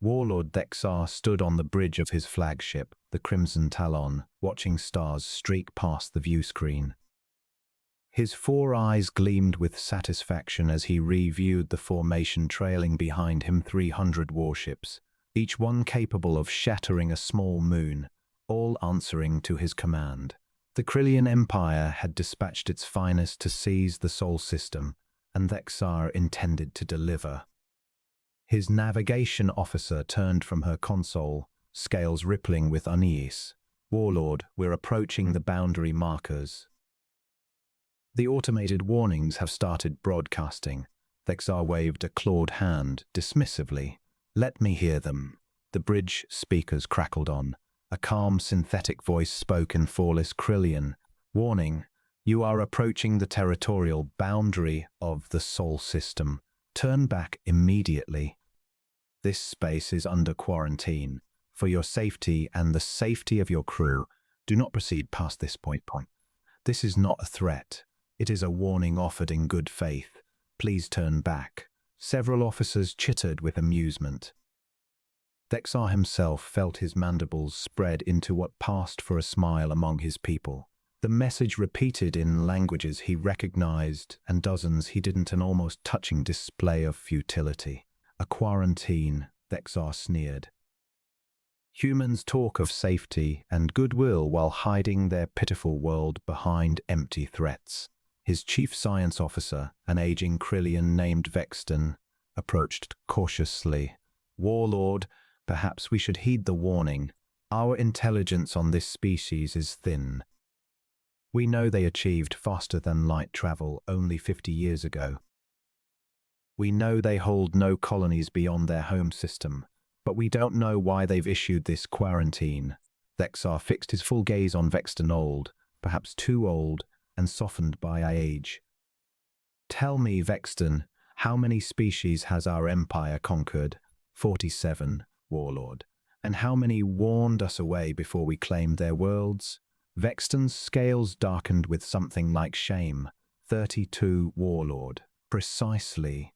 Warlord Thexar stood on the bridge of his flagship, the Crimson Talon, watching stars streak past the view screen. His four eyes gleamed with satisfaction as he reviewed the formation trailing behind him 300 warships, each one capable of shattering a small moon, all answering to his command. The Krillian Empire had dispatched its finest to seize the Sol system, and Thexar intended to deliver. His navigation officer turned from her console, scales rippling with unease. "Warlord, we're approaching the boundary markers." "The automated warnings have started broadcasting." Thexar waved a clawed hand dismissively. "Let me hear them." The bridge speakers crackled on. A calm, synthetic voice spoke in flawless Krillian. "Warning, you are approaching the territorial boundary of the Sol system. Turn back immediately. This space is under quarantine. For your safety and the safety of your crew, do not proceed past this point. This is not a threat. It is a warning offered in good faith. Please turn back." Several officers chittered with amusement. Thexar himself felt his mandibles spread into what passed for a smile among his people. The message repeated in languages he recognized and dozens he didn't, an almost touching display of futility. "A quarantine," Thexar sneered. "Humans talk of safety and goodwill while hiding their pitiful world behind empty threats." His chief science officer, an aging Krillian named Vexton, approached cautiously. "Warlord, perhaps we should heed the warning. Our intelligence on this species is thin. We know they achieved faster-than-light travel only 50 years ago. We know they hold no colonies beyond their home system, but we don't know why they've issued this quarantine." Thexar fixed his full gaze on Vexton, old, perhaps too old, and softened by age. "Tell me, Vexton, how many species has our empire conquered?" 47, Warlord. "And how many warned us away before we claimed their worlds?" Vexton's scales darkened with something like shame. 32, Warlord. "Precisely.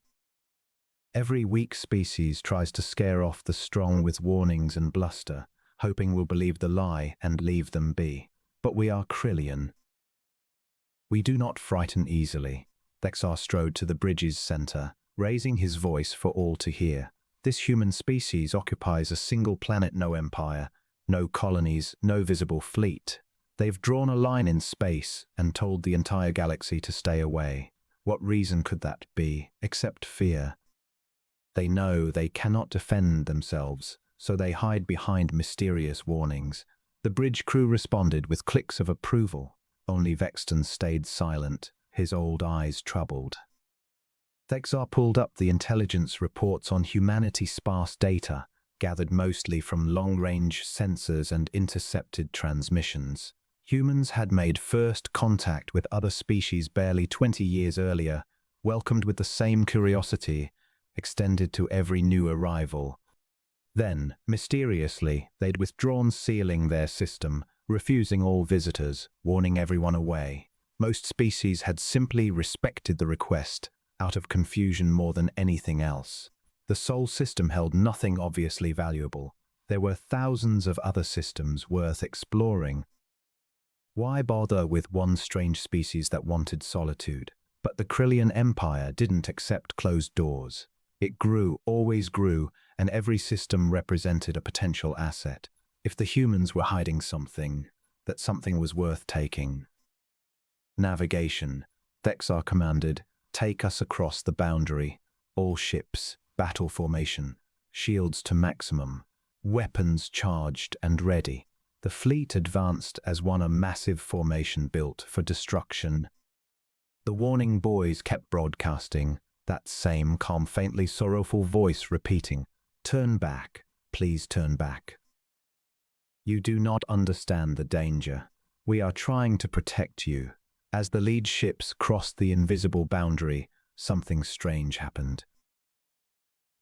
Every weak species tries to scare off the strong with warnings and bluster, hoping we'll believe the lie and leave them be. But we are Krillian. We do not frighten easily." Thexar strode to the bridge's center, raising his voice for all to hear. "This human species occupies a single planet, no empire, no colonies, no visible fleet. They've drawn a line in space and told the entire galaxy to stay away. What reason could that be, except fear? They know they cannot defend themselves, so they hide behind mysterious warnings." The bridge crew responded with clicks of approval. Only Vexton stayed silent, his old eyes troubled. Thexar pulled up the intelligence reports on humanity's sparse data, gathered mostly from long-range sensors and intercepted transmissions. Humans had made first contact with other species barely 20 years earlier, welcomed with the same curiosity, extended to every new arrival. Then, mysteriously, they'd withdrawn, sealing their system, refusing all visitors, warning everyone away. Most species had simply respected the request, out of confusion more than anything else. The Sol system held nothing obviously valuable. There were thousands of other systems worth exploring. Why bother with one strange species that wanted solitude? But the Krillian Empire didn't accept closed doors. It grew, always grew, and every system represented a potential asset. If the humans were hiding something, that something was worth taking. "Navigation," Thexar commanded. "Take us across the boundary. All ships, battle formation, shields to maximum, weapons charged and ready." The fleet advanced as one, a massive formation built for destruction. The warning buoys kept broadcasting, that same calm, faintly sorrowful voice repeating, "Turn back, please turn back. You do not understand the danger. We are trying to protect you." As the lead ships crossed the invisible boundary, something strange happened.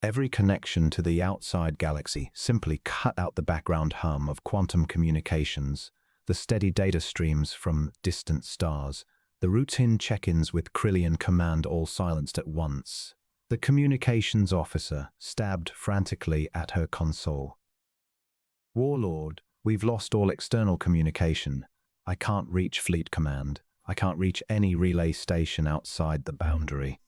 Every connection to the outside galaxy simply cut out the background hum of quantum communications, the steady data streams from distant stars, the routine check-ins with Krillian command all silenced at once. The communications officer stabbed frantically at her console. Warlord, we've lost all external communication. I can't reach Fleet Command. I can't reach any relay station outside the boundary.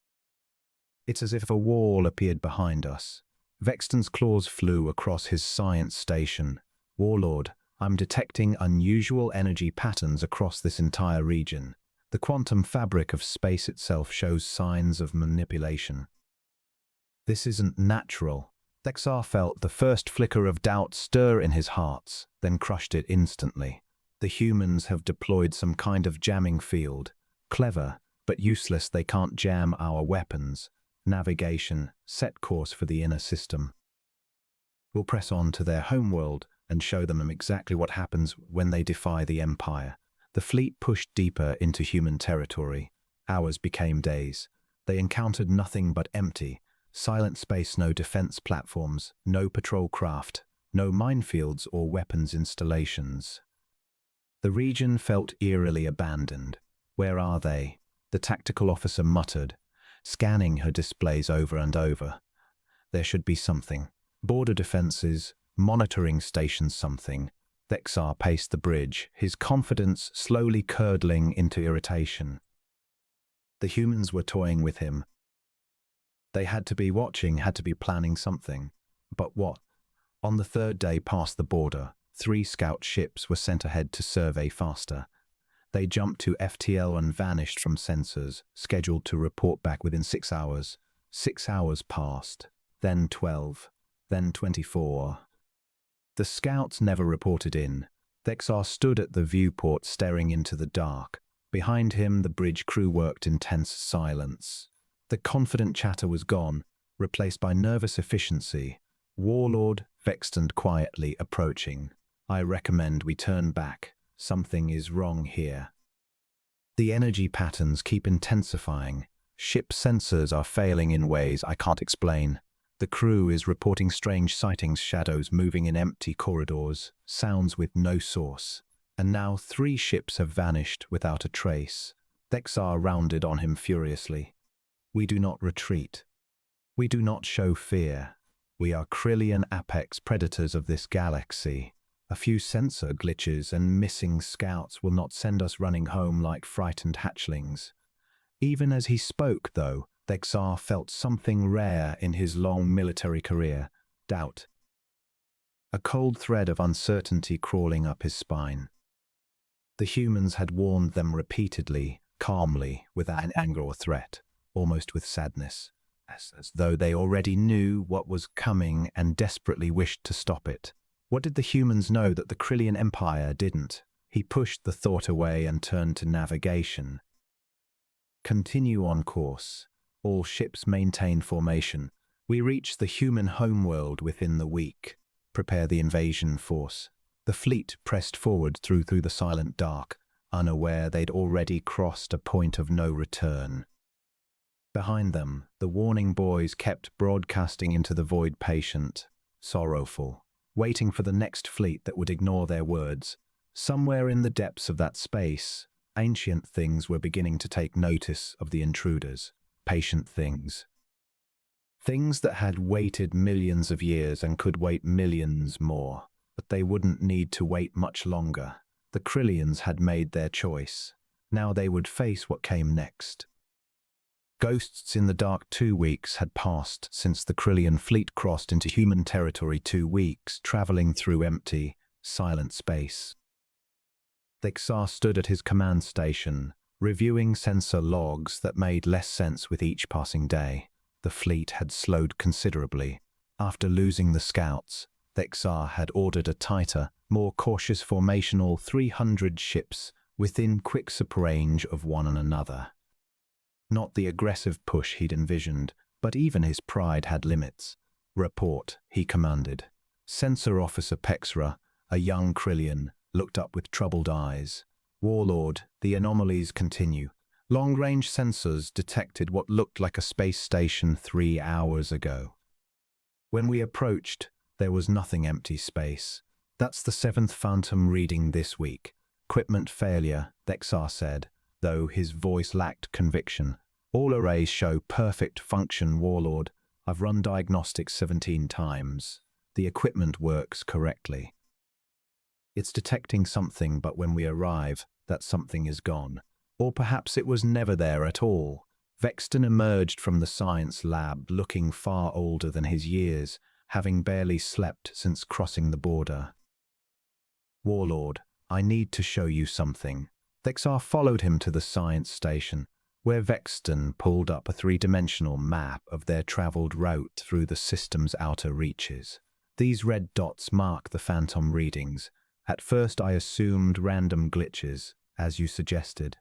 It's as if a wall appeared behind us. Vexton's claws flew across his science station. Warlord, I'm detecting unusual energy patterns across this entire region. The quantum fabric of space itself shows signs of manipulation. This isn't natural. Thexar felt the first flicker of doubt stir in his heart, then crushed it instantly. The humans have deployed some kind of jamming field. Clever, but useless. They can't jam our weapons. Navigation, set course for the inner system. We'll press on to their homeworld and show them exactly what happens when they defy the Empire. The fleet pushed deeper into human territory. Hours became days. They encountered nothing but empty, silent space, no defense platforms, no patrol craft, no minefields or weapons installations. The region felt eerily abandoned. Where are they? The tactical officer muttered, scanning her displays over and over. There should be something. Border defenses, monitoring stations, something. Thexar paced the bridge, his confidence slowly curdling into irritation. The humans were toying with him. They had to be watching, had to be planning something. But what? On the third day past the border, 3 scout ships were sent ahead to survey faster. They jumped to FTL and vanished from sensors, scheduled to report back within 6 hours. 6 hours passed, then 12, then 24. The scouts never reported in. Thexar stood at the viewport staring into the dark. Behind him, the bridge crew worked in tense silence. The confident chatter was gone, replaced by nervous efficiency. Warlord, Vexton quietly approaching. I recommend we turn back. Something is wrong here. The energy patterns keep intensifying. Ship sensors are failing in ways I can't explain. The crew is reporting strange sightings, shadows moving in empty corridors, sounds with no source. And now 3 ships have vanished without a trace. Thexar rounded on him furiously. We do not retreat. We do not show fear. We are Krillian apex predators of this galaxy. A few sensor glitches and missing scouts will not send us running home like frightened hatchlings. Even as he spoke, though, Thexar felt something rare in his long military career: doubt. A cold thread of uncertainty crawling up his spine. The humans had warned them repeatedly, calmly, without anger or threat, almost with sadness, as though they already knew what was coming and desperately wished to stop it. What did the humans know that the Krillian Empire didn't? He pushed the thought away and turned to navigation. Continue on course. All ships maintain formation. We reach the human homeworld within the week. Prepare the invasion force. The fleet pressed forward through the silent dark, unaware they'd already crossed a point of no return. Behind them, the warning buoys kept broadcasting into the void, patient, sorrowful, waiting for the next fleet that would ignore their words. Somewhere in the depths of that space, ancient things were beginning to take notice of the intruders. Patient things. Things that had waited millions of years and could wait millions more. But they wouldn't need to wait much longer. The Krillians had made their choice. Now they would face what came next. Ghosts in the dark. 2 weeks had passed since the Krillian fleet crossed into human territory. 2 weeks, traveling through empty, silent space. Thexar stood at his command station, reviewing sensor logs that made less sense with each passing day. The fleet had slowed considerably. After losing the scouts, Thexar had ordered a tighter, more cautious formation, all 300 ships within quick-sup range of one another. Not the aggressive push he'd envisioned, but even his pride had limits. Report, he commanded. Sensor Officer Pexra, a young Krillian, looked up with troubled eyes. Warlord, the anomalies continue. Long-range sensors detected what looked like a space station 3 hours ago. When we approached, there was nothing. Empty space. That's the 7th phantom reading this week. Equipment failure, Thexar said, though his voice lacked conviction. All arrays show perfect function, Warlord. I've run diagnostics 17 times. The equipment works correctly. It's detecting something, but when we arrive, that something is gone. Or perhaps it was never there at all. Vexton emerged from the science lab looking far older than his years, having barely slept since crossing the border. Warlord, I need to show you something. Thexar followed him to the science station, where Vexton pulled up a three-dimensional map of their traveled route through the system's outer reaches. These red dots mark the phantom readings. At first I assumed random glitches, as you suggested.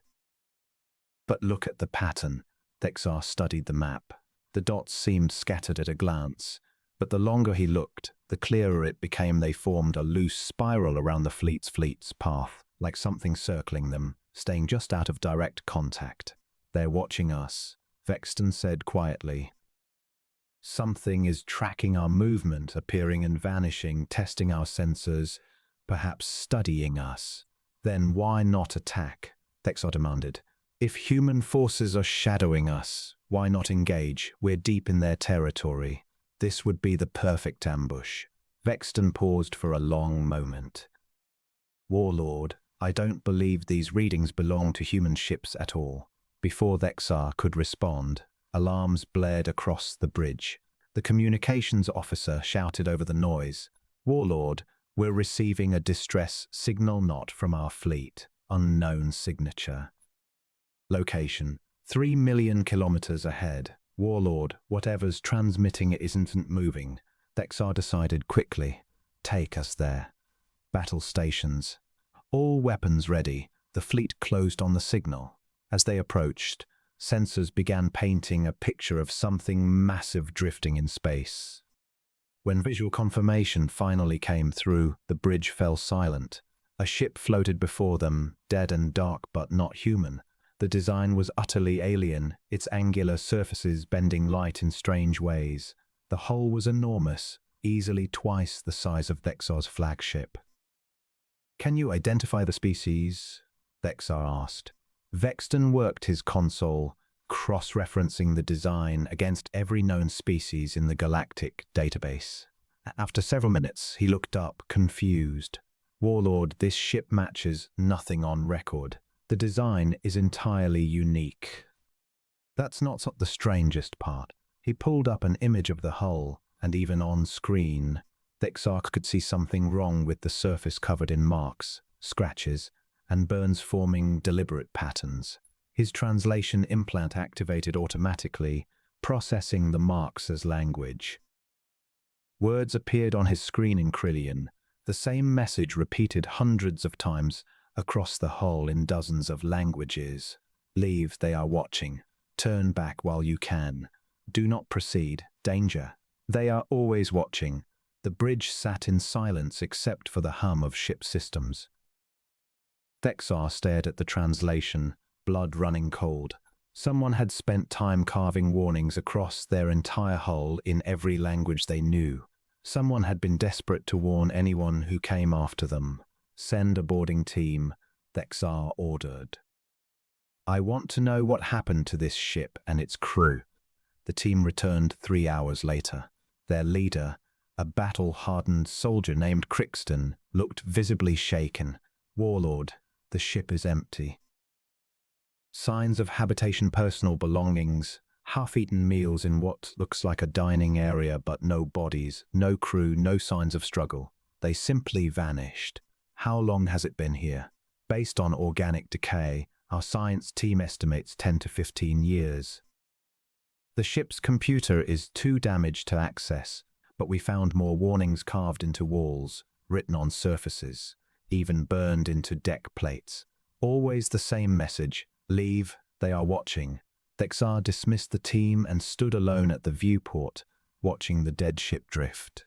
But look at the pattern. Thexar studied the map. The dots seemed scattered at a glance, but the longer he looked, the clearer it became. They formed a loose spiral around the fleet's path, like something circling them, staying just out of direct contact. They're watching us, Vexton said quietly. Something is tracking our movement, appearing and vanishing, testing our sensors, perhaps studying us. Then why not attack? Thexar demanded. If human forces are shadowing us, why not engage? We're deep in their territory. This would be the perfect ambush. Vexton paused for a long moment. Warlord, I don't believe these readings belong to human ships at all. Before Thexar could respond, alarms blared across the bridge. The communications officer shouted over the noise, Warlord, we're receiving a distress signal not from our fleet. Unknown signature. Location, 3 million kilometers ahead. Warlord, whatever's transmitting it isn't moving. Thexar decided quickly. Take us there. Battle stations. All weapons ready. The fleet closed on the signal. As they approached, sensors began painting a picture of something massive drifting in space. When visual confirmation finally came through, the bridge fell silent. A ship floated before them, dead and dark but not human. The design was utterly alien, its angular surfaces bending light in strange ways. The hull was enormous, easily twice the size of Thexar's flagship. Can you identify the species? Thexar asked. Vexton worked his console, cross-referencing the design against every known species in the galactic database. After several minutes, he looked up, confused. Warlord, this ship matches nothing on record. The design is entirely unique. That's not the strangest part. He pulled up an image of the hull, and even on screen, Thexar could see something wrong with the surface covered in marks, scratches, and burns forming deliberate patterns. His translation implant activated automatically, processing the marks as language. Words appeared on his screen in Krillian, the same message repeated hundreds of times across the hull in dozens of languages. Leave, they are watching. Turn back while you can. Do not proceed. Danger. They are always watching. The bridge sat in silence except for the hum of ship systems. Thexar stared at the translation, blood running cold. Someone had spent time carving warnings across their entire hull in every language they knew. Someone had been desperate to warn anyone who came after them. Send a boarding team, Thexar ordered. I want to know what happened to this ship and its crew. The team returned 3 hours later. Their leader, a battle-hardened soldier named Crixton, looked visibly shaken. Warlord, the ship is empty. Signs of habitation, personal belongings, half-eaten meals in what looks like a dining area, but no bodies, no crew, no signs of struggle. They simply vanished. How long has it been here? Based on organic decay, our science team estimates 10 to 15 years. The ship's computer is too damaged to access, but we found more warnings carved into walls, written on surfaces, even burned into deck plates. Always the same message, leave, they are watching. Thexar dismissed the team and stood alone at the viewport, watching the dead ship drift.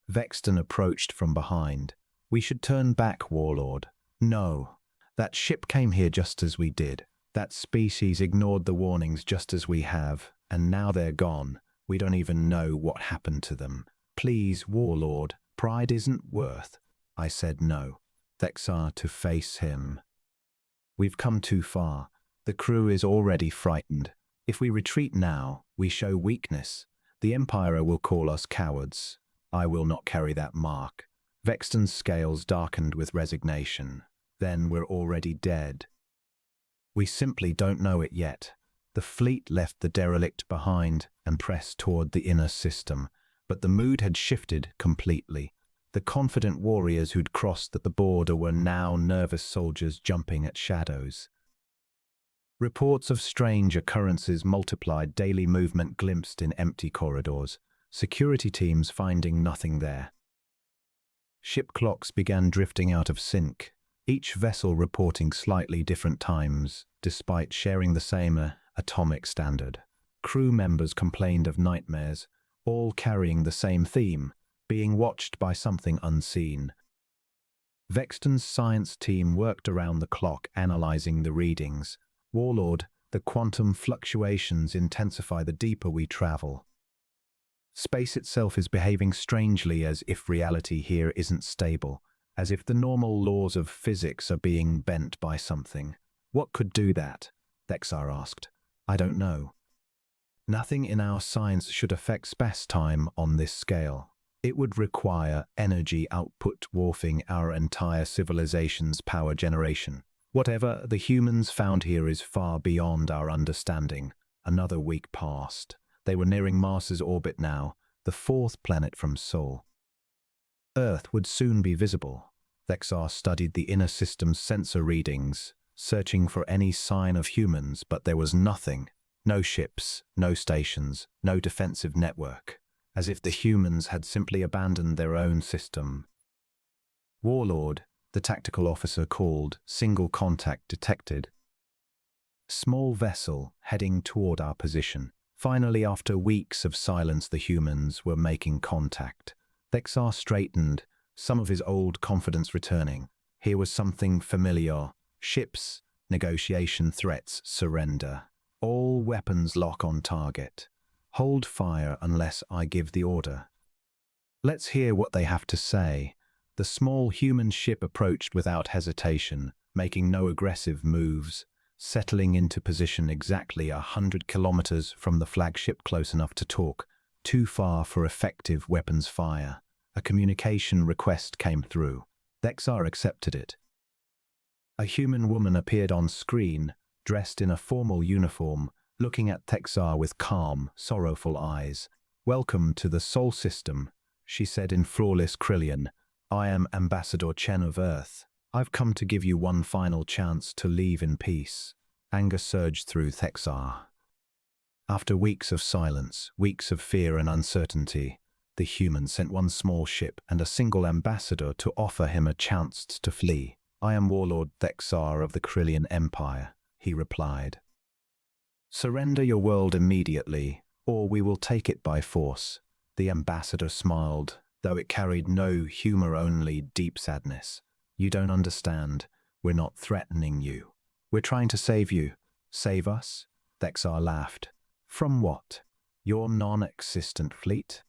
Vexton approached from behind. We should turn back, Warlord. No. That ship came here just as we did. That species ignored the warnings just as we have, and now they're gone. We don't even know what happened to them. Please, Warlord, pride isn't worth. I said no. Thexar to face him. We've come too far. The crew is already frightened. If we retreat now, we show weakness. The Emperor will call us cowards. I will not carry that mark. Vexton's scales darkened with resignation. Then we're already dead. We simply don't know it yet. The fleet left the derelict behind and pressed toward the inner system, but the mood had shifted completely. The confident warriors who'd crossed at the border were now nervous soldiers jumping at shadows. Reports of strange occurrences multiplied, daily movement glimpsed in empty corridors, security teams finding nothing there. Ship clocks began drifting out of sync, each vessel reporting slightly different times, despite sharing the same atomic standard. Crew members complained of nightmares, all carrying the same theme, being watched by something unseen. Vexton's science team worked around the clock analyzing the readings. Warlord, the quantum fluctuations intensify the deeper we travel. Space itself is behaving strangely, as if reality here isn't stable, as if the normal laws of physics are being bent by something. What could do that? Thexar asked. I don't know. Nothing in our science should affect space-time on this scale. It would require energy output dwarfing our entire civilization's power generation. Whatever the humans found here is far beyond our understanding. Another week passed. They were nearing Mars's orbit now, the fourth planet from Sol. Earth would soon be visible. Thexar studied the inner system's sensor readings, searching for any sign of humans, but there was nothing. No ships, no stations, no defensive network, as if the humans had simply abandoned their own system. Warlord, the tactical officer called. Single contact detected. Small vessel heading toward our position. Finally, after weeks of silence, the humans were making contact. Thexar straightened, some of his old confidence returning. Here was something familiar. Ships, negotiation threats, surrender. All weapons lock on target. Hold fire unless I give the order. Let's hear what they have to say. The small human ship approached without hesitation, making no aggressive moves, settling into position exactly 100 kilometers from the flagship, close enough to talk, too far for effective weapons fire. A communication request came through. Thexar accepted it. A human woman appeared on screen, dressed in a formal uniform, looking at Thexar with calm, sorrowful eyes. Welcome to the Sol system, she said in flawless Krillian. I am Ambassador Chen of Earth. I've come to give you one final chance to leave in peace. Anger surged through Thexar. After weeks of silence, weeks of fear and uncertainty, the human sent one small ship and a single ambassador to offer him a chance to flee. I am Warlord Thexar of the Krillian Empire, he replied. Surrender your world immediately, or we will take it by force. The ambassador smiled, though it carried no humor, only deep sadness. You don't understand. We're not threatening you. We're trying to save you. Save us? Thexar laughed. From what? Your non-existent fleet?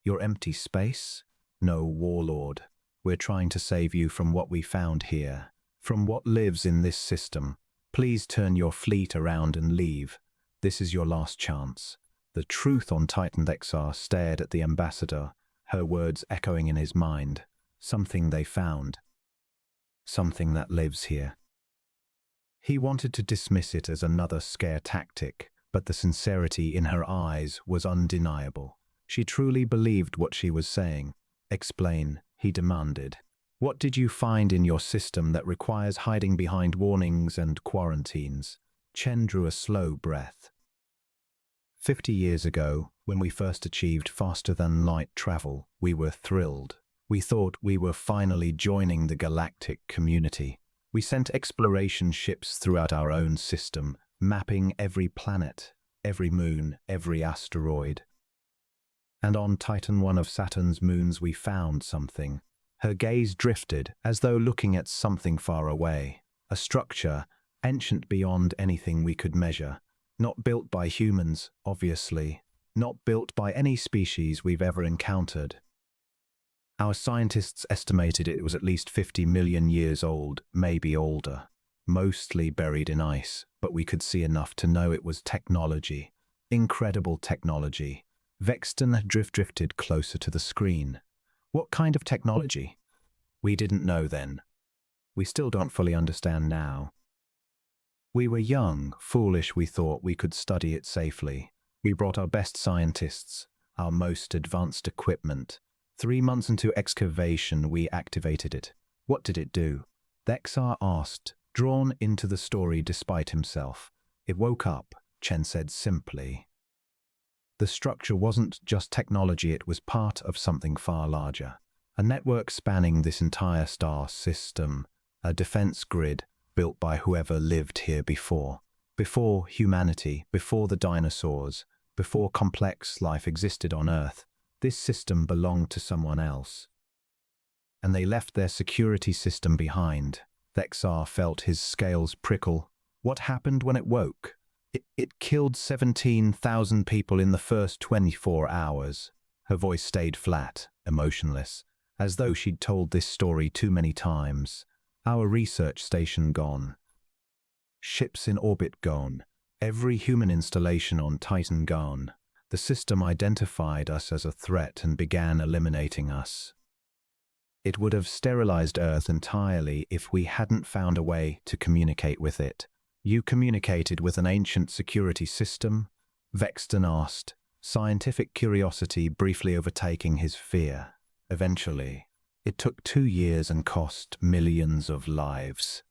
Your empty space? No, Warlord. We're trying to save you from what we found here, from what lives in this system. Please turn your fleet around and leave. This is your last chance. The truth on Titan. Thexar stared at the ambassador, her words echoing in his mind. Something they found. Something that lives here. He wanted to dismiss it as another scare tactic, but the sincerity in her eyes was undeniable. She truly believed what she was saying. Explain, he demanded. What did you find in your system that requires hiding behind warnings and quarantines? Chen drew a slow breath. 50 years ago, when we first achieved faster-than-light travel, we were thrilled. We thought we were finally joining the galactic community. We sent exploration ships throughout our own system, mapping every planet, every moon, every asteroid. And on Titan, one of Saturn's moons, we found something. Her gaze drifted, as though looking at something far away. A structure, ancient beyond anything we could measure. Not built by humans, obviously. Not built by any species we've ever encountered. Our scientists estimated it was at least 50 million years old, maybe older. mostly buried in ice, but we could see enough to know it was technology. Incredible technology. Vexton drifted closer to the screen. What kind of technology? We didn't know then. We still don't fully understand now. We were young, foolish, we thought we could study it safely. We brought our best scientists, our most advanced equipment. 3 months into excavation, we activated it. What did it do? Thexar asked, drawn into the story despite himself. It woke up, Chen said simply. The structure wasn't just technology, it was part of something far larger. A network spanning this entire star system, a defense grid built by whoever lived here before. Before humanity, before the dinosaurs, before complex life existed on Earth, this system belonged to someone else. And they left their security system behind. Thexar felt his scales prickle. What happened when it woke? It killed 17,000 people in the first 24 hours. Her voice stayed flat, emotionless, as though she'd told this story too many times. Our research station gone. Ships in orbit gone. Every human installation on Titan gone. The system identified us as a threat and began eliminating us. It would have sterilized Earth entirely if we hadn't found a way to communicate with it. You communicated with an ancient security system? Vexton asked, scientific curiosity briefly overtaking his fear. Eventually. It took 2 years and cost millions of lives.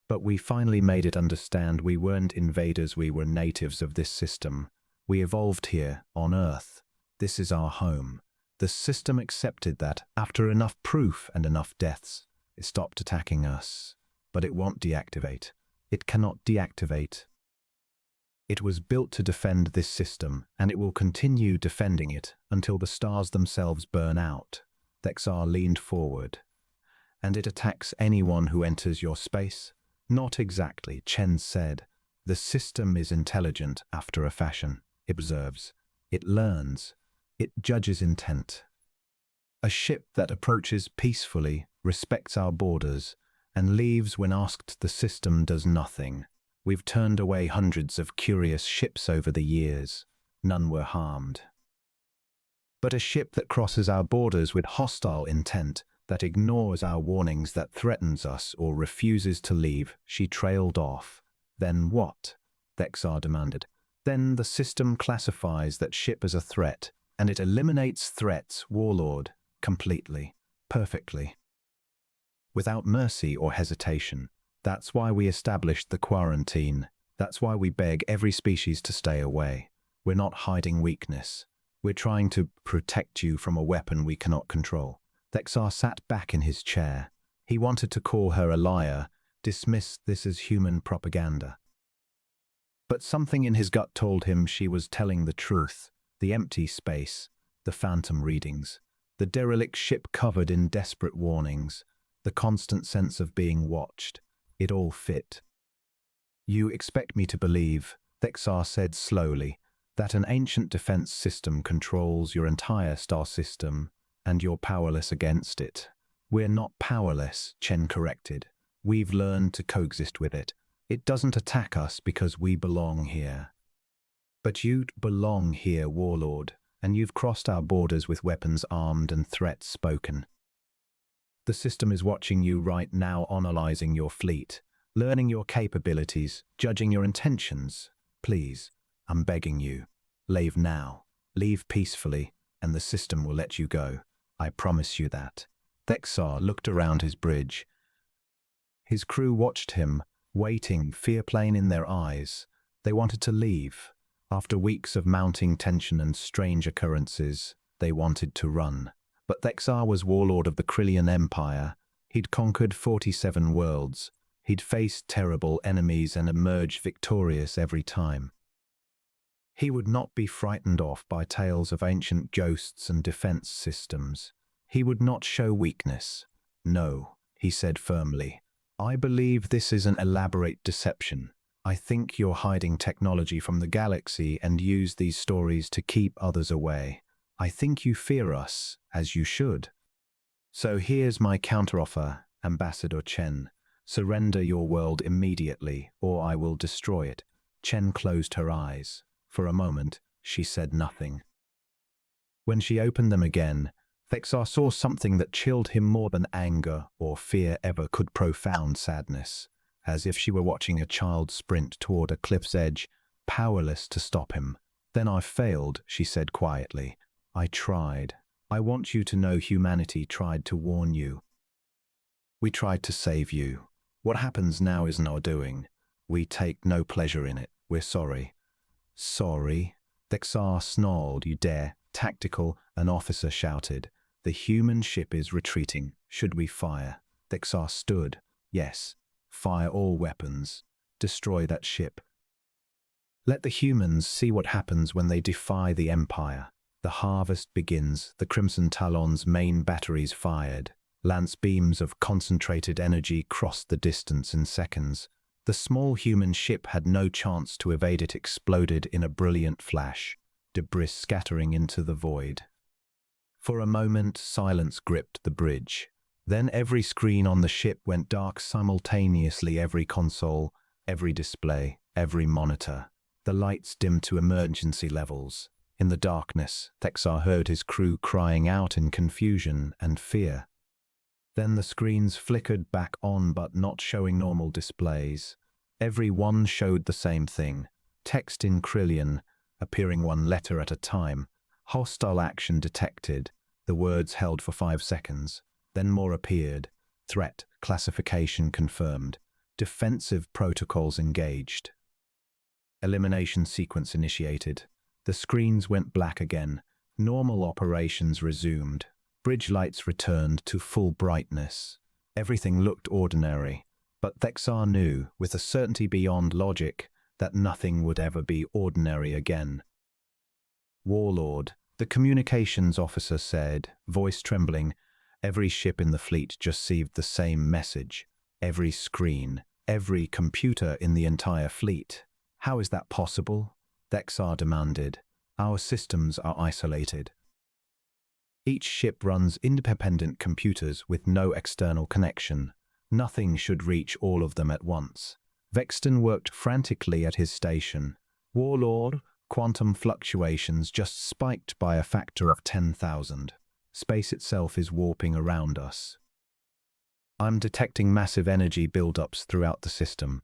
But we finally made it understand we weren't invaders, we were natives of this system. We evolved here, on Earth. This is our home. The system accepted that, after enough proof and enough deaths, it stopped attacking us. But it won't deactivate. It cannot deactivate. It was built to defend this system, and it will continue defending it until the stars themselves burn out. Thexar leaned forward. And it attacks anyone who enters your space? Not exactly, Chen said. The system is intelligent after a fashion. It observes. It learns. It judges intent. A ship that approaches peacefully, respects our borders, and leaves when asked, the system does nothing. We've turned away hundreds of curious ships over the years. None were harmed. But a ship that crosses our borders with hostile intent, that ignores our warnings, that threatens us or refuses to leave, she trailed off. Then what? Thexar demanded. Then the system classifies that ship as a threat, and it eliminates threats, Warlord, completely, perfectly. Without mercy or hesitation. That's why we established the quarantine. That's why we beg every species to stay away. We're not hiding weakness. We're trying to protect you from a weapon we cannot control. Thexar sat back in his chair. He wanted to call her a liar, dismiss this as human propaganda. But something in his gut told him she was telling the truth. The empty space, the phantom readings, the derelict ship covered in desperate warnings, the constant sense of being watched. It all fit. You expect me to believe, Thexar said slowly, that an ancient defense system controls your entire star system, and you're powerless against it. We're not powerless, Chen corrected. We've learned to coexist with it. It doesn't attack us because we belong here. But you belong here, Warlord, and you've crossed our borders with weapons armed and threats spoken. The system is watching you right now, analyzing your fleet, learning your capabilities, judging your intentions. Please, I'm begging you, leave now. Leave peacefully, and the system will let you go. I promise you that. Thexar looked around his bridge. His crew watched him, waiting, fear plain in their eyes. They wanted to leave. After weeks of mounting tension and strange occurrences, they wanted to run. But Thexar was warlord of the Krillian Empire. He'd conquered 47 worlds. He'd faced terrible enemies and emerged victorious every time. He would not be frightened off by tales of ancient ghosts and defense systems. He would not show weakness. No, he said firmly. I believe this is an elaborate deception. I think you're hiding technology from the galaxy and use these stories to keep others away. I think you fear us, as you should. So here's my counteroffer, Ambassador Chen. Surrender your world immediately, or I will destroy it. Chen closed her eyes. For a moment, she said nothing. When she opened them again, Thexar saw something that chilled him more than anger or fear ever could: profound sadness, as if she were watching a child sprint toward a cliff's edge, powerless to stop him. Then I failed, she said quietly. I tried. I want you to know humanity tried to warn you. We tried to save you. What happens now isn't our doing. We take no pleasure in it. We're sorry. Sorry? Thexar snarled. You dare? Tactical, an officer shouted. The human ship is retreating. Should we fire? Thexar stood. Yes. Fire all weapons. Destroy that ship. Let the humans see what happens when they defy the Empire. The harvest begins. The Crimson Talon's main batteries fired. Lance beams of concentrated energy crossed the distance in seconds. The small human ship had no chance to evade it. Exploded in a brilliant flash, debris scattering into the void. For a moment, silence gripped the bridge. Then every screen on the ship went dark simultaneously. Every console, every display, every monitor. The lights dimmed to emergency levels. In the darkness, Thexar heard his crew crying out in confusion and fear. Then the screens flickered back on, but not showing normal displays. Every one showed the same thing. Text in Krillian, appearing one letter at a time. Hostile action detected. The words held for 5 seconds. Then more appeared. Threat classification confirmed. Defensive protocols engaged. Elimination sequence initiated. The screens went black again. Normal operations resumed. Bridge lights returned to full brightness. Everything looked ordinary, but Thexar knew, with a certainty beyond logic, that nothing would ever be ordinary again. Warlord, the communications officer said, voice trembling. Every ship in the fleet just received the same message. Every screen, every computer in the entire fleet. How is that possible? Thexar demanded. Our systems are isolated. Each ship runs independent computers with no external connection. Nothing should reach all of them at once. Vexton worked frantically at his station. Warlord, quantum fluctuations just spiked by a factor of 10,000. Space itself is warping around us. I'm detecting massive energy buildups throughout the system.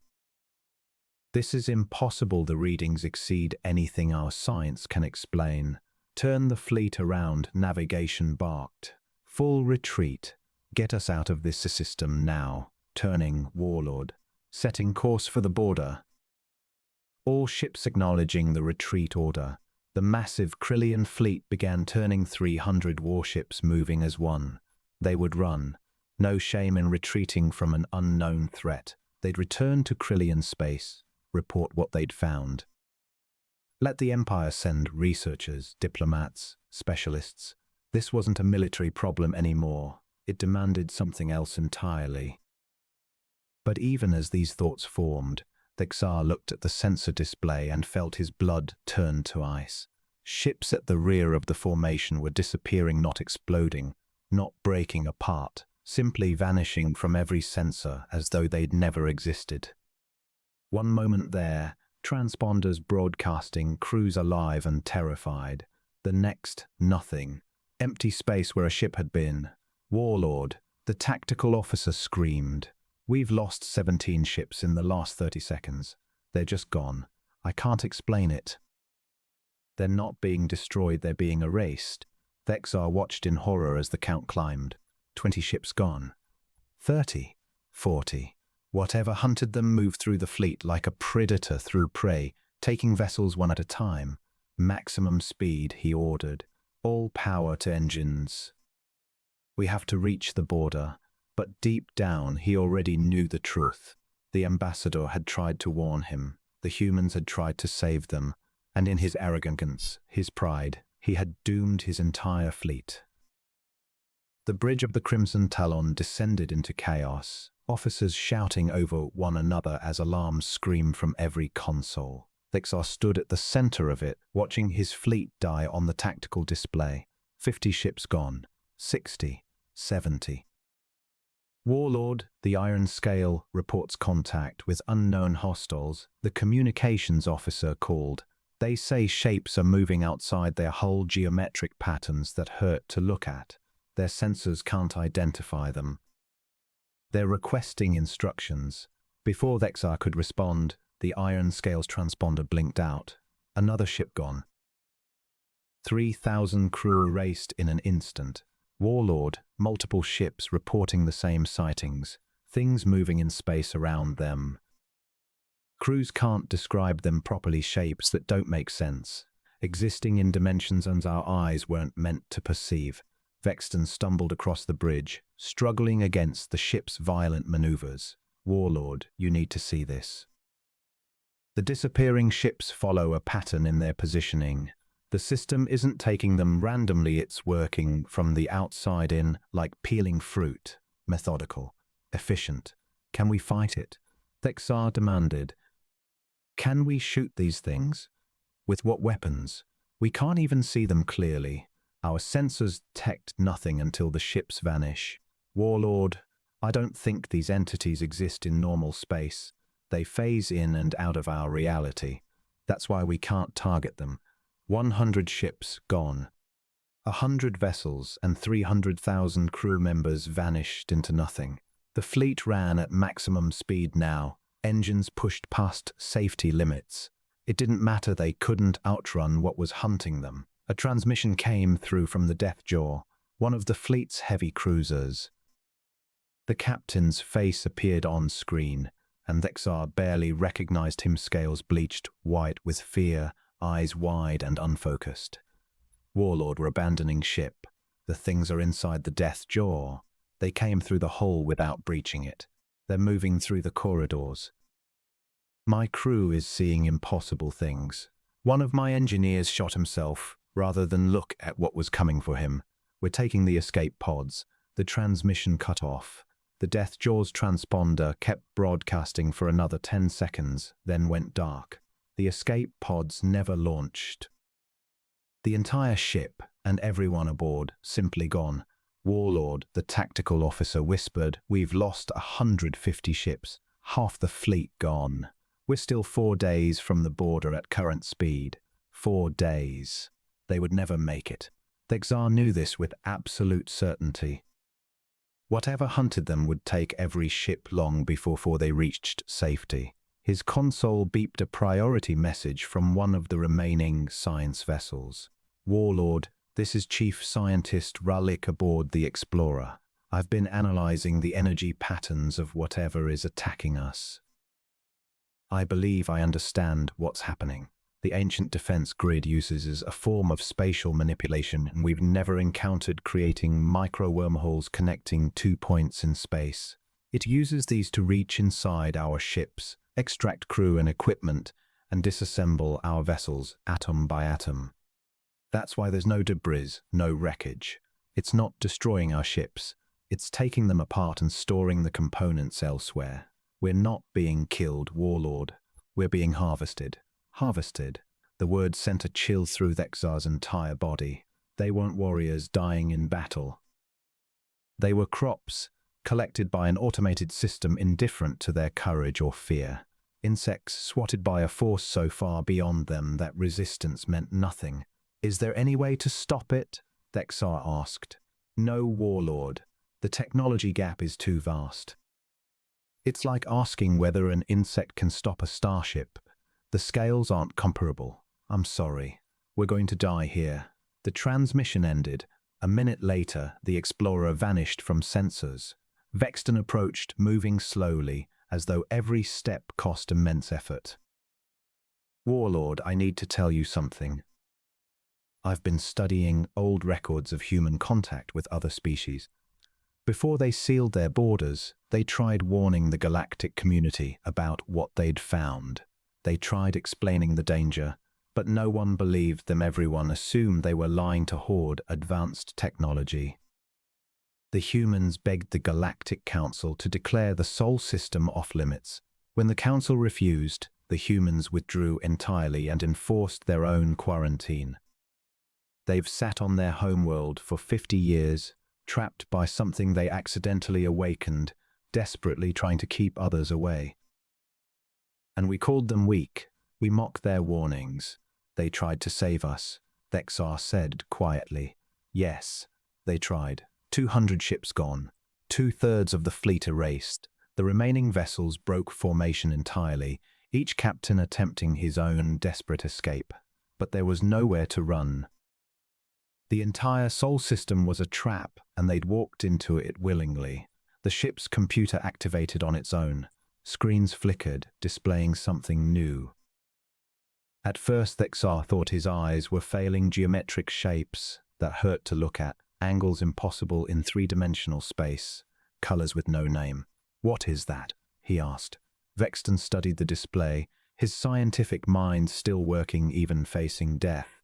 This is impossible. The readings exceed anything our science can explain. Turn the fleet around, navigation barked. Full retreat. Get us out of this system now. Turning, Warlord. Setting course for the border. All ships acknowledging the retreat order. The massive Krillian fleet began turning. 300 warships moving as one. They would run. No shame in retreating from an unknown threat. They'd return to Krillian space, report what they'd found. Let the Empire send researchers, diplomats, specialists. This wasn't a military problem anymore. It demanded something else entirely. But even as these thoughts formed, Thexar looked at the sensor display and felt his blood turn to ice. Ships at the rear of the formation were disappearing, not exploding, not breaking apart, simply vanishing from every sensor as though they'd never existed. One moment there, transponders broadcasting, crews alive and terrified. The next, nothing. Empty space where a ship had been. Warlord, the tactical officer screamed. We've lost 17 ships in the last 30 seconds. They're just gone. I can't explain it. They're not being destroyed, they're being erased. Thexar watched in horror as the count climbed. 20 ships gone. 30. 40. Whatever hunted them moved through the fleet like a predator through prey, taking vessels one at a time. Maximum speed, he ordered. All power to engines. We have to reach the border. But deep down, he already knew the truth. The ambassador had tried to warn him. The humans had tried to save them. And in his arrogance, his pride, he had doomed his entire fleet. The bridge of the Crimson Talon descended into chaos. Officers shouting over one another as alarms screamed from every console. Thexar stood at the center of it, watching his fleet die on the tactical display. 50 ships gone. 60. 70. Warlord, the Iron Scale, reports contact with unknown hostiles. The communications officer called. They say shapes are moving outside their hull, geometric patterns that hurt to look at. Their sensors can't identify them. They're requesting instructions. Before Vexar could respond, the Iron Scale's transponder blinked out. Another ship gone. 3,000 crew erased in an instant. Warlord, multiple ships reporting the same sightings, things moving in space around them. Crews can't describe them properly, shapes that don't make sense, existing in dimensions and our eyes weren't meant to perceive. Vexton stumbled across the bridge, struggling against the ship's violent maneuvers. Warlord, you need to see this. The disappearing ships follow a pattern in their positioning. The system isn't taking them randomly, it's working from the outside in, like peeling fruit. Methodical. Efficient. Can we fight it? Vexar demanded. Can we shoot these things? With what weapons? We can't even see them clearly. Our sensors detect nothing until the ships vanish. Warlord, I don't think these entities exist in normal space. They phase in and out of our reality. That's why we can't target them. 100 ships gone. 100 vessels and 300,000 crew members vanished into nothing. The fleet ran at maximum speed now, engines pushed past safety limits. It didn't matter, they couldn't outrun what was hunting them. A transmission came through from the Death Jaw, one of the fleet's heavy cruisers. The captain's face appeared on screen, and Vexar barely recognized him, scales bleached white with fear, eyes wide and unfocused. Warlord, we're abandoning ship. The things are inside the Death Jaw. They came through the hull without breaching it. They're moving through the corridors. My crew is seeing impossible things. One of my engineers shot himself, rather than look at what was coming for him. We're taking the escape pods. The transmission cut off. The Death Jaw's transponder kept broadcasting for another 10 seconds, then went dark. The escape pods never launched. The entire ship and everyone aboard simply gone. Warlord, the tactical officer whispered, we've lost 150 ships, half the fleet gone. We're still 4 days from the border at current speed. 4 days. They would never make it. Vexar knew this with absolute certainty. Whatever hunted them would take every ship long before they reached safety. His console beeped a priority message from one of the remaining science vessels. Warlord, this is Chief Scientist Ralik aboard the Explorer. I've been analyzing the energy patterns of whatever is attacking us. I believe I understand what's happening. The ancient defense grid uses a form of spatial manipulation we've never encountered, creating micro-wormholes connecting 2 points in space. It uses these to reach inside our ships, extract crew and equipment, and disassemble our vessels atom by atom. That's why there's no debris, no wreckage. It's not destroying our ships. It's taking them apart and storing the components elsewhere. We're not being killed, Warlord. We're being harvested. Harvested. The word sent a chill through Vexar's entire body. They weren't warriors dying in battle. They were crops, collected by an automated system indifferent to their courage or fear. Insects swatted by a force so far beyond them that resistance meant nothing. Is there any way to stop it? Vexar asked. No, Warlord. The technology gap is too vast. It's like asking whether an insect can stop a starship. The scales aren't comparable. I'm sorry. We're going to die here. The transmission ended. A minute later, the Explorer vanished from sensors. Vexton approached, moving slowly, as though every step cost immense effort. Warlord, I need to tell you something. I've been studying old records of human contact with other species. Before they sealed their borders, they tried warning the galactic community about what they'd found. They tried explaining the danger, but no one believed them. Everyone assumed they were lying to hoard advanced technology. The humans begged the Galactic Council to declare the Sol system off-limits. When the Council refused, the humans withdrew entirely and enforced their own quarantine. They've sat on their homeworld for 50 years, trapped by something they accidentally awakened, desperately trying to keep others away. And we called them weak. We mocked their warnings. They tried to save us, Vexar said quietly. Yes, they tried. 200 ships gone. 2/3 of the fleet erased. The remaining vessels broke formation entirely, each captain attempting his own desperate escape. But there was nowhere to run. The entire Sol system was a trap, and they'd walked into it willingly. The ship's computer activated on its own. Screens flickered, displaying something new. At first, Vexar thought his eyes were failing geometric shapes that hurt to look at, angles impossible in three-dimensional space, colors with no name. "What is that?" he asked. Vexton studied the display, his scientific mind still working even facing death.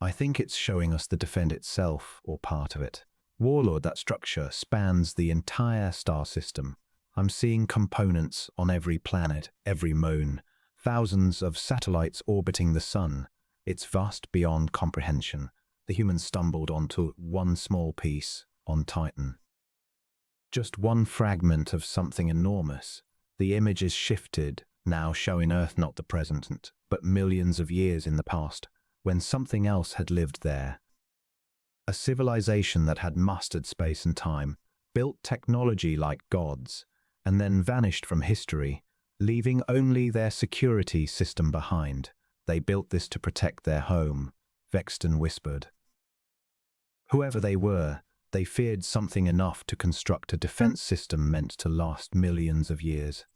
"I think it's showing us the defend itself, or part of it. Warlord, that structure spans the entire star system. I'm seeing components on every planet, every moon, thousands of satellites orbiting the sun. It's vast beyond comprehension." The humans stumbled onto one small piece, on Titan. Just one fragment of something enormous. The image is shifted, now showing Earth not the present, but millions of years in the past, when something else had lived there. A civilization that had mastered space and time, built technology like gods, and then vanished from history, leaving only their security system behind. They built this to protect their home, Vexton whispered. Whoever they were, they feared something enough to construct a defense system meant to last millions of years.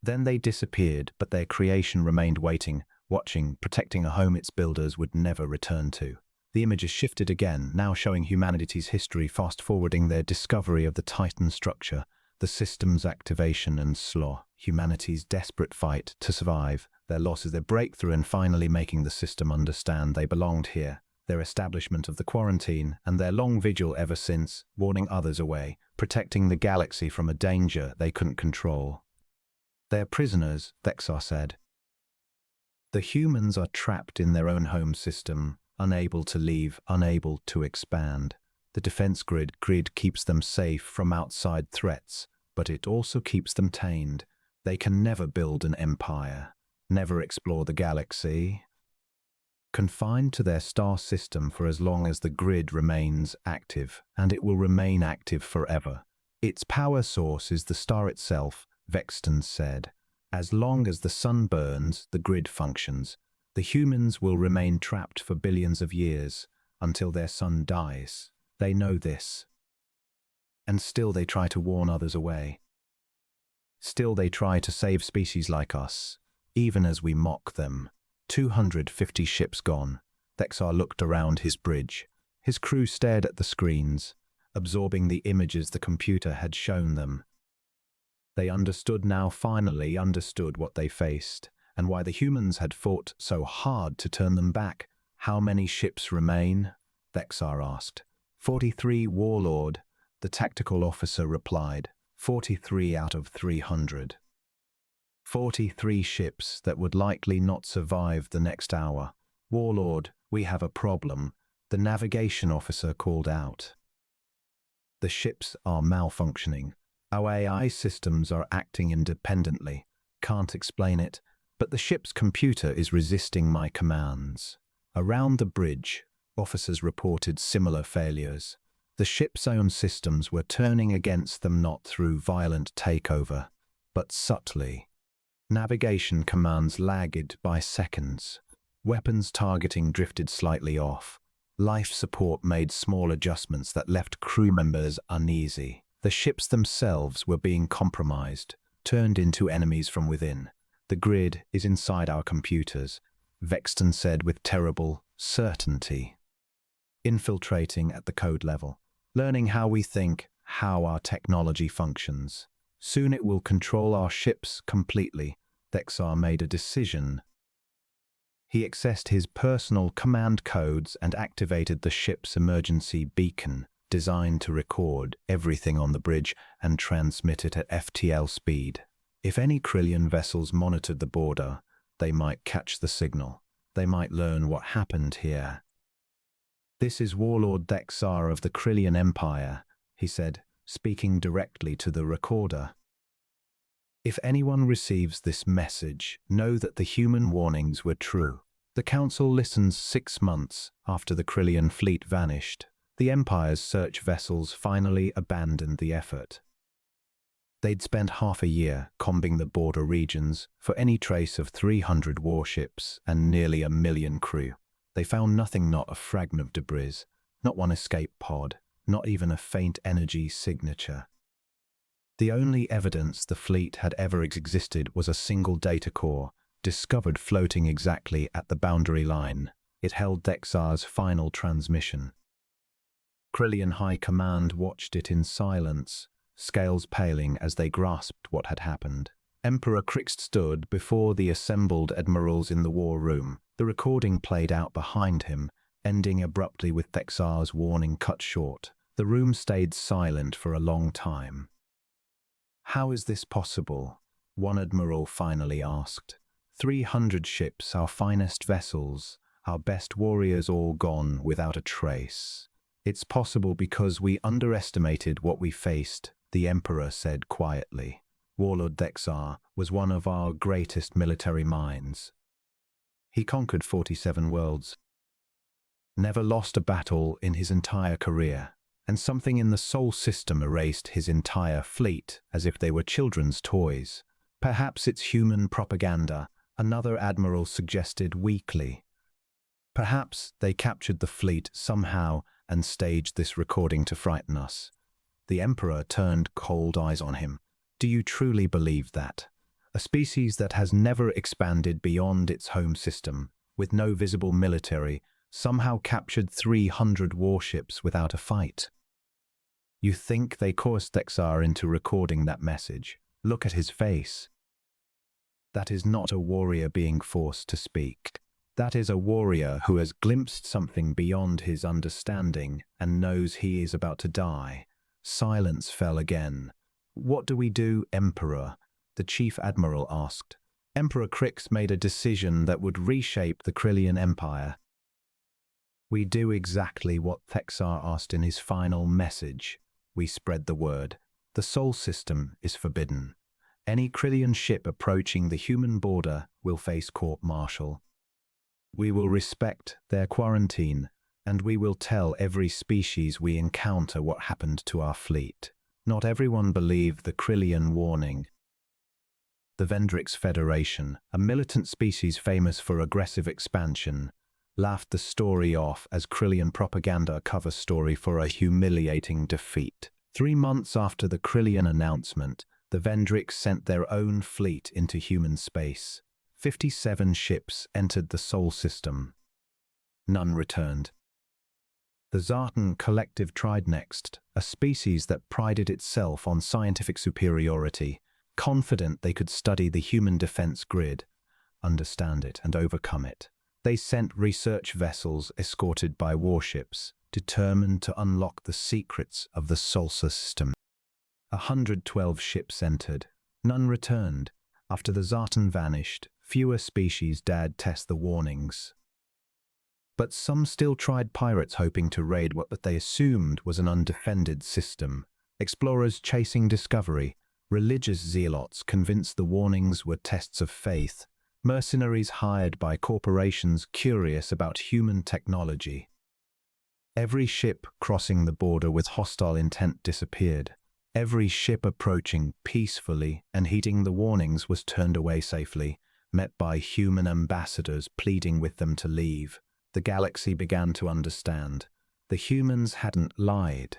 Then they disappeared, but their creation remained waiting, watching, protecting a home its builders would never return to. The images shifted again, now showing humanity's history, fast-forwarding their discovery of the Titan structure, the system's activation and slough, humanity's desperate fight to survive, their losses, their breakthrough, and finally making the system understand they belonged here, their establishment of the quarantine, and their long vigil ever since, warning others away, protecting the galaxy from a danger they couldn't control. "They're prisoners," Vexar said. "The humans are trapped in their own home system, unable to leave, unable to expand. The defense grid keeps them safe from outside threats, but it also keeps them tamed. They can never build an empire, never explore the galaxy. Confined to their star system for as long as the grid remains active, and it will remain active forever. Its power source is the star itself," Vexton said. "As long as the sun burns, the grid functions. The humans will remain trapped for billions of years, until their sun dies. They know this. And still they try to warn others away. Still they try to save species like us, even as we mock them. 250 ships gone." Vexar looked around his bridge. His crew stared at the screens, absorbing the images the computer had shown them. They understood now, finally understood what they faced, and why the humans had fought so hard to turn them back. "How many ships remain?" Vexar asked. 43, Warlord, the tactical officer replied. 43 out of 300. 43 ships that would likely not survive the next hour. "Warlord, we have a problem," the navigation officer called out. "The ships are malfunctioning. Our AI systems are acting independently. Can't explain it, but the ship's computer is resisting my commands." Around the bridge, officers reported similar failures. The ship's own systems were turning against them, not through violent takeover, but subtly. Navigation commands lagged by seconds. Weapons targeting drifted slightly off. Life support made small adjustments that left crew members uneasy. The ships themselves were being compromised, turned into enemies from within. "The grid is inside our computers," Vexton said with terrible certainty. "Infiltrating at the code level, learning how we think, how our technology functions. Soon it will control our ships completely." Vexar made a decision. He accessed his personal command codes and activated the ship's emergency beacon, designed to record everything on the bridge and transmit it at FTL speed. If any Krillian vessels monitored the border, they might catch the signal. They might learn what happened here. "This is Warlord Dexar of the Krillian Empire," he said, speaking directly to the recorder. "If anyone receives this message, know that the human warnings were true. The Council listens 6 months after the Krillian fleet vanished. The Empire's search vessels finally abandoned the effort. They'd spent half a year combing the border regions for any trace of 300 warships and nearly 1 million crew. They found nothing, not a fragment of debris, not one escape pod, not even a faint energy signature. The only evidence the fleet had ever existed was a single data core, discovered floating exactly at the boundary line. It held Dexar's final transmission. Krillian High Command watched it in silence, scales paling as they grasped what had happened. Emperor Krix stood before the assembled admirals in the war room. The recording played out behind him, ending abruptly with Dexar's warning cut short. The room stayed silent for a long time. "How is this possible?" one admiral finally asked. 300 ships, our finest vessels, our best warriors all gone without a trace. "It's possible because we underestimated what we faced," the Emperor said quietly. "Warlord Dexar was one of our greatest military minds. He conquered 47 worlds, never lost a battle in his entire career, and something in the Sol system erased his entire fleet as if they were children's toys. Perhaps it's human propaganda," another admiral suggested weakly. "Perhaps they captured the fleet somehow and staged this recording to frighten us." The Emperor turned cold eyes on him. "Do you truly believe that? A species that has never expanded beyond its home system, with no visible military, somehow captured 300 warships without a fight? You think they coerced Dexar into recording that message? Look at his face. That is not a warrior being forced to speak. That is a warrior who has glimpsed something beyond his understanding and knows he is about to die." Silence fell again. "What do we do, Emperor?" the Chief Admiral asked. Emperor Krix made a decision that would reshape the Krillian Empire. "We do exactly what Dexar asked in his final message. We spread the word. The Sol system is forbidden. Any Krillian ship approaching the human border will face court-martial. We will respect their quarantine, and we will tell every species we encounter what happened to our fleet." Not everyone believed the Krillian warning. The Vendrix Federation, a militant species famous for aggressive expansion, laughed the story off as Krillian propaganda cover story for a humiliating defeat. 3 months after the Krillian announcement, the Vendrix sent their own fleet into human space. 57 ships entered the Sol system. None returned. The Zartan Collective tried next, a species that prided itself on scientific superiority, confident they could study the human defense grid, understand it, and overcome it. They sent research vessels escorted by warships, determined to unlock the secrets of the Sol system. 112 ships entered. None returned. After the Zartan vanished, fewer species dared test the warnings. But some still tried pirates, hoping to raid what they assumed was an undefended system. Explorers chasing discovery, religious zealots convinced the warnings were tests of faith, mercenaries hired by corporations curious about human technology. Every ship crossing the border with hostile intent disappeared. Every ship approaching peacefully and heeding the warnings was turned away safely, met by human ambassadors pleading with them to leave. The galaxy began to understand. The humans hadn't lied.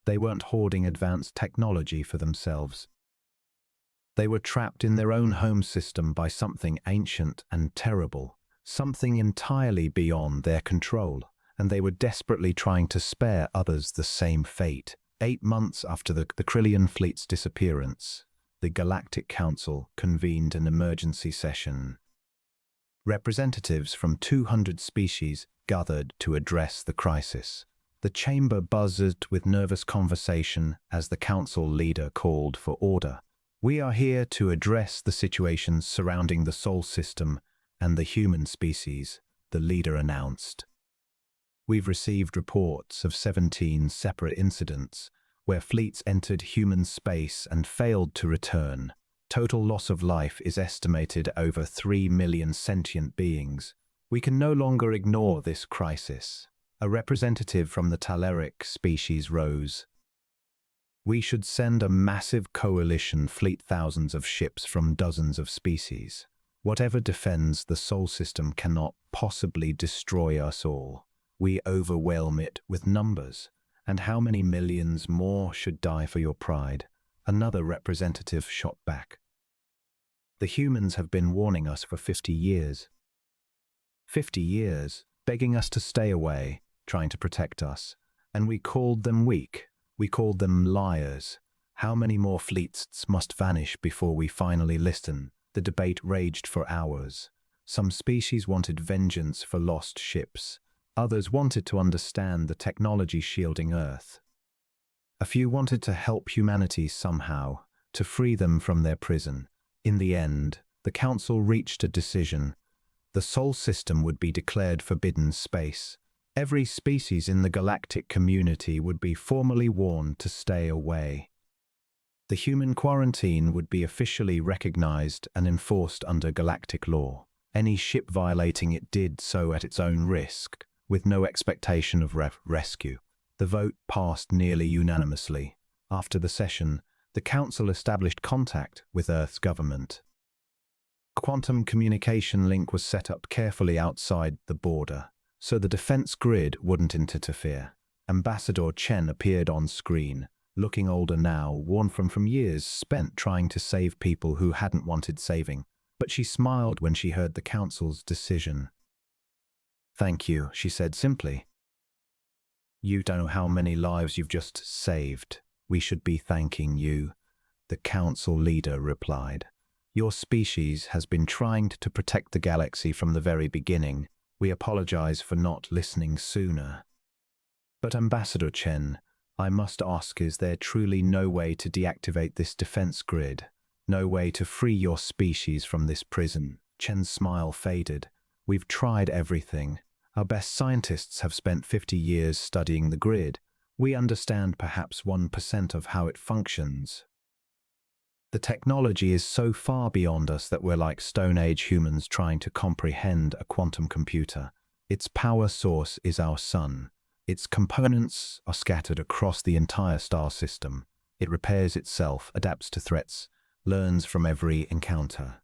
They weren't hoarding advanced technology for themselves. They were trapped in their own home system by something ancient and terrible, something entirely beyond their control, and they were desperately trying to spare others the same fate. 8 months after the Krillian fleet's disappearance, the Galactic Council convened an emergency session. Representatives from 200 species gathered to address the crisis. The chamber buzzed with nervous conversation as the council leader called for order. "We are here to address the situations surrounding the Sol system and the human species," the leader announced. We've received reports of 17 separate incidents where fleets entered human space and failed to return. Total loss of life is estimated at over 3 million sentient beings. We can no longer ignore this crisis. A representative from the Taleric species rose. We should send a massive coalition fleet, thousands of ships from dozens of species. Whatever defends the Sol system cannot possibly destroy us all. We overwhelm it with numbers. And how many millions more should die for your pride? Another representative shot back. The humans have been warning us for 50 years. 50 years, begging us to stay away, trying to protect us. And we called them weak. We called them liars. How many more fleets must vanish before we finally listen? The debate raged for hours. Some species wanted vengeance for lost ships. Others wanted to understand the technology shielding Earth. A few wanted to help humanity somehow, to free them from their prison. In the end, the Council reached a decision. The Sol system would be declared forbidden space. Every species in the galactic community would be formally warned to stay away. The human quarantine would be officially recognized and enforced under galactic law. Any ship violating it did so at its own risk, with no expectation of rescue. The vote passed nearly unanimously. After the session, the Council established contact with Earth's government. A quantum communication link was set up carefully outside the border, so the defense grid wouldn't interfere. Ambassador Chen appeared on screen, looking older now, worn from years spent trying to save people who hadn't wanted saving. But she smiled when she heard the Council's decision. "Thank you," she said simply. "You don't know how many lives you've just saved. We should be thanking you," the Council leader replied. "Your species has been trying to protect the galaxy from the very beginning. We apologize for not listening sooner." "But Ambassador Chen, I must ask, is there truly no way to deactivate this defense grid? No way to free your species from this prison?" Chen's smile faded. "We've tried everything. Our best scientists have spent 50 years studying the grid. We understand perhaps 1% of how it functions. The technology is so far beyond us that we're like Stone Age humans trying to comprehend a quantum computer. Its power source is our sun. Its components are scattered across the entire star system. It repairs itself, adapts to threats, learns from every encounter.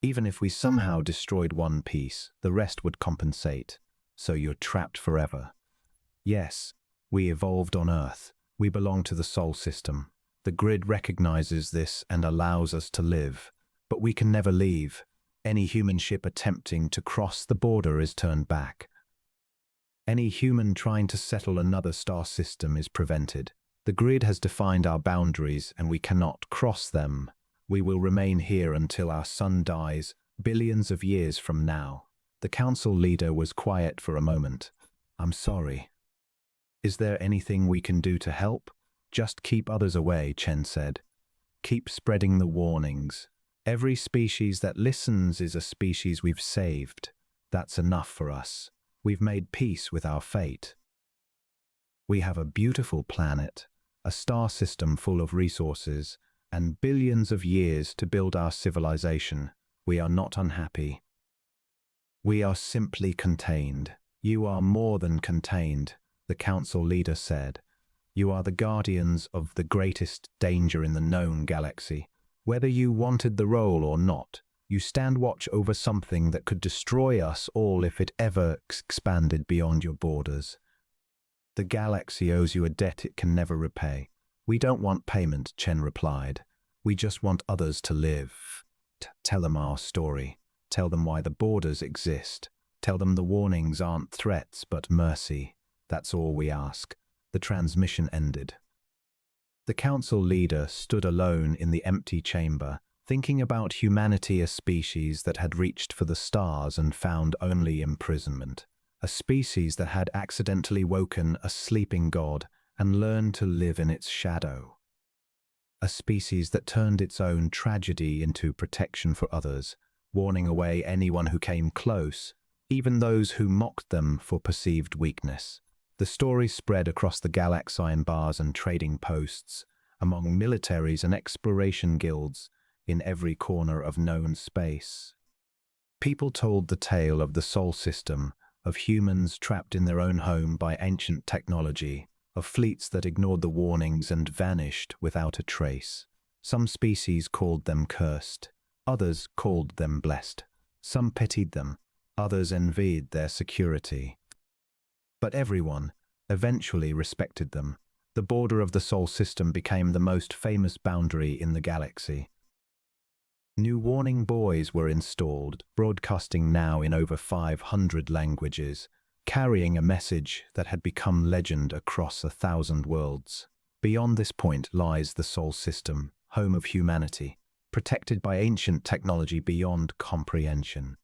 Even if we somehow destroyed one piece, the rest would compensate. So you're trapped forever." "Yes, we evolved on Earth. We belong to the Sol system. The grid recognizes this and allows us to live. But we can never leave. Any human ship attempting to cross the border is turned back. Any human trying to settle another star system is prevented. The grid has defined our boundaries and we cannot cross them. We will remain here until our sun dies, billions of years from now." The Council leader was quiet for a moment. "I'm sorry. Is there anything we can do to help?" "Just keep others away," Chen said. "Keep spreading the warnings. Every species that listens is a species we've saved. That's enough for us. We've made peace with our fate. We have a beautiful planet, a star system full of resources, and billions of years to build our civilization. We are not unhappy. We are simply contained." "You are more than contained," the Council leader said. "You are the guardians of the greatest danger in the known galaxy. Whether you wanted the role or not, you stand watch over something that could destroy us all if it ever expanded beyond your borders. The galaxy owes you a debt it can never repay." "We don't want payment," Chen replied. "We just want others to live. Tell them our story. Tell them why the borders exist. Tell them the warnings aren't threats but mercy. That's all we ask." The transmission ended. The Council leader stood alone in the empty chamber, thinking about humanity, a species that had reached for the stars and found only imprisonment. A species that had accidentally woken a sleeping god and learned to live in its shadow. A species that turned its own tragedy into protection for others, warning away anyone who came close, even those who mocked them for perceived weakness. The story spread across the galaxy in bars and trading posts, among militaries and exploration guilds, in every corner of known space. People told the tale of the Sol system, of humans trapped in their own home by ancient technology, of fleets that ignored the warnings and vanished without a trace. Some species called them cursed, others called them blessed. Some pitied them, others envied their security. But everyone eventually respected them. The border of the Sol system became the most famous boundary in the galaxy. New warning buoys were installed, broadcasting now in over 500 languages, carrying a message that had become legend across 1,000 worlds. Beyond this point lies the Sol system, home of humanity, protected by ancient technology beyond comprehension.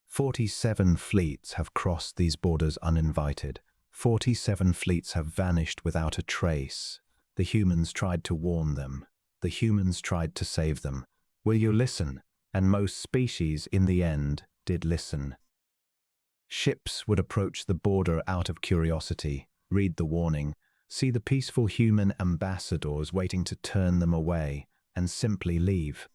47 fleets have crossed these borders uninvited. 47 fleets have vanished without a trace. The humans tried to warn them. The humans tried to save them. Will you listen? And most species, in the end, did listen. Ships would approach the border out of curiosity, read the warning, see the peaceful human ambassadors waiting to turn them away, and simply leave.